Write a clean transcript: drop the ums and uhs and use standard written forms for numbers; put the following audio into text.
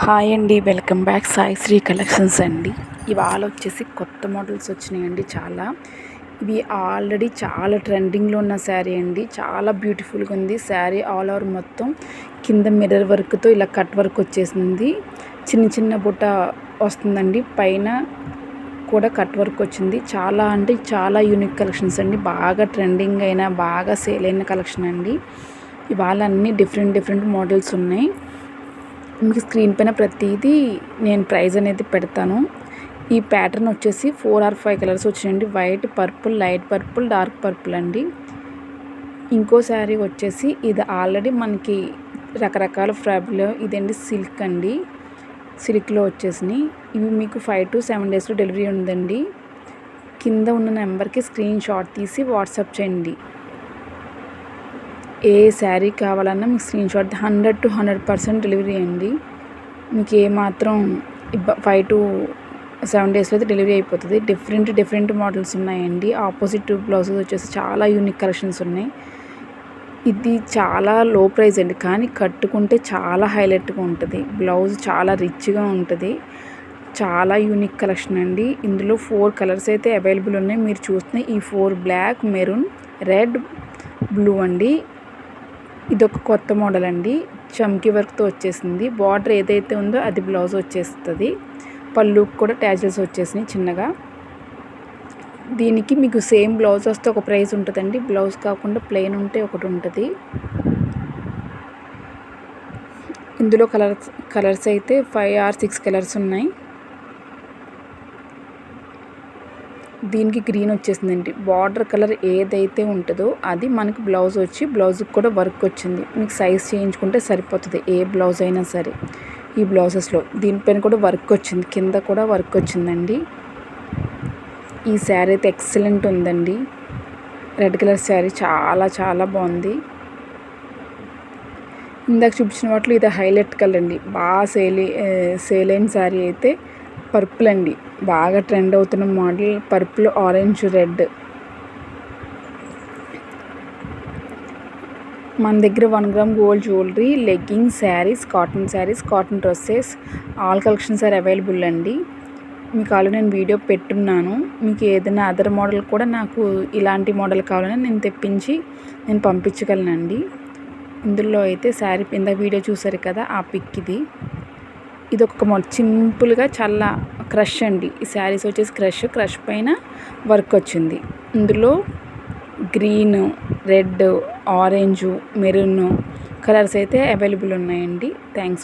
Hi అండి, welcome back Sai Sri collections అండి. ఇవాళ వచ్చేసి కొత్త మోడల్స్ వచ్చినాయండి. ఇవి ఆల్రెడీ చాలా ట్రెండింగ్లో ఉన్న శారీ అండి. చాలా బ్యూటిఫుల్గా ఉంది శారీ. ఆల్ ఓవర్ మొత్తం కింద మిర్రర్ వర్క్తో ఇలా కట్ వర్క్ వచ్చేసింది. చిన్న చిన్న బుట్ట వస్తుందండి. పైన కూడా కట్ వర్క్ వచ్చింది. చాలా అంటే చాలా యూనిక్ కలెక్షన్స్ అండి. బాగా ట్రెండింగ్ అయిన, బాగా సేల్ అయిన కలెక్షన్ అండి. ఇవాళ అన్నీ డిఫరెంట్ మోడల్స్ ఉన్నాయి. మీకు స్క్రీన్ పైన ప్రతిదీ నేను ప్రైస్ అనేది పెడతాను. ఈ ప్యాటర్న్ వచ్చేసి 4 or 5 కలర్స్ వచ్చాయండి. White, purple, light purple, dark purple అండి. ఇంకో శారీ వచ్చేసి ఇది ఆల్రెడీ మనకి రకరకాల ఫ్యాబ్రిక్లో ఇదండి. సిల్క్ అండి. సిల్క్లో వచ్చేసినాయి. ఇవి మీకు 5 to 7 డేస్లో డెలివరీ ఉందండి. కింద ఉన్న నెంబర్కి స్క్రీన్ షాట్ తీసి వాట్సాప్ చేయండి. ఏ శారీ కావాలన్నా మీకు స్క్రీన్ షాట్ 100 to 100% డెలివరీ అండి. మీకు ఏమాత్రం 5 to 7 డేస్లో అయితే డెలివరీ అయిపోతుంది. డిఫరెంట్ మోడల్స్ ఉన్నాయండి. ఆపోజిట్ బ్లౌజెస్ వచ్చేసి చాలా యూనిక్ కలెక్షన్స్ ఉన్నాయి. ఇది చాలా లో ప్రైస్ అండి, కానీ కట్టుకుంటే చాలా హైలైట్గా ఉంటుంది. బ్లౌజ్ చాలా రిచ్గా ఉంటుంది. చాలా యూనిక్ కలెక్షన్ అండి. ఇందులో 4 కలర్స్ అయితే అవైలబుల్ ఉన్నాయి. మీరు చూస్తున్న ఈ 4 బ్లాక్, మెరూన్, రెడ్, బ్లూ అండి. ఇదొక కొత్త మోడల్ అండి. చమ్కీ వర్క్తో వచ్చేసింది. బార్డర్ ఏదైతే ఉందో అది బ్లౌజ్ వచ్చేస్తుంది. పళ్ళు కూడా ట్యాజల్స్ వచ్చేసినాయి చిన్నగా. దీనికి మీకు సేమ్ బ్లౌజ్ వస్తే ఒక ప్రైస్ ఉంటుందండి. బ్లౌజ్ కాకుండా ప్లెయిన్ ఉంటే ఒకటి ఉంటుంది. ఇందులో కలర్స్ అయితే 5 or 6 కలర్స్ ఉన్నాయి. దీనికి గ్రీన్ వచ్చేసిందండి. బార్డర్ కలర్ ఏదైతే ఉంటుందో అది మనకి బ్లౌజ్ వచ్చి బ్లౌజ్కి కూడా వర్క్ వచ్చింది. మీకు సైజ్ చేయించుకుంటే సరిపోతుంది, ఏ బ్లౌజ్ అయినా సరే. ఈ బ్లౌజెస్లో దీనిపైన కూడా వర్క్ వచ్చింది, కింద కూడా వర్క్ వచ్చిందండి. ఈ శారీ అయితే ఎక్సలెంట్ ఉందండి. రెడ్ కలర్ శారీ చాలా బాగుంది. ఇందాక చూపించిన వాటిలో ఇది హైలైట్ కలర్ అండి. బాగా సేల్ అయిన శారీ అయితే పర్పుల్ అండి. బాగా ట్రెండ్ అవుతున్న మోడల్ పర్పుల్, ఆరెంజ్, రెడ్. మన దగ్గర 1 gram gold jewellery, leggings, sarees, cotton dresses, all collections are available అండి. మీకు ఆల్రెడీ నేను వీడియో పెట్టున్నాను. మీకు ఏదైనా అదర్ మోడల్ కూడా నాకు ఇలాంటి మోడల్ కావాలని నేను తెప్పించి నేను పంపించగలనండి. ఇందులో అయితే శారీ ఇందాక వీడియో చూసారు కదా, ఆ పిక్ ఇది. ఇది ఒక సింపుల్గా చాలా క్రష్ అండి. ఈ శారీస్ వచ్చేసి క్రష్ పైన వర్క్ వచ్చింది. ఇందులో green, red, orange, maroon colours అయితే అవైలబుల్ ఉన్నాయండి. థ్యాంక్స్.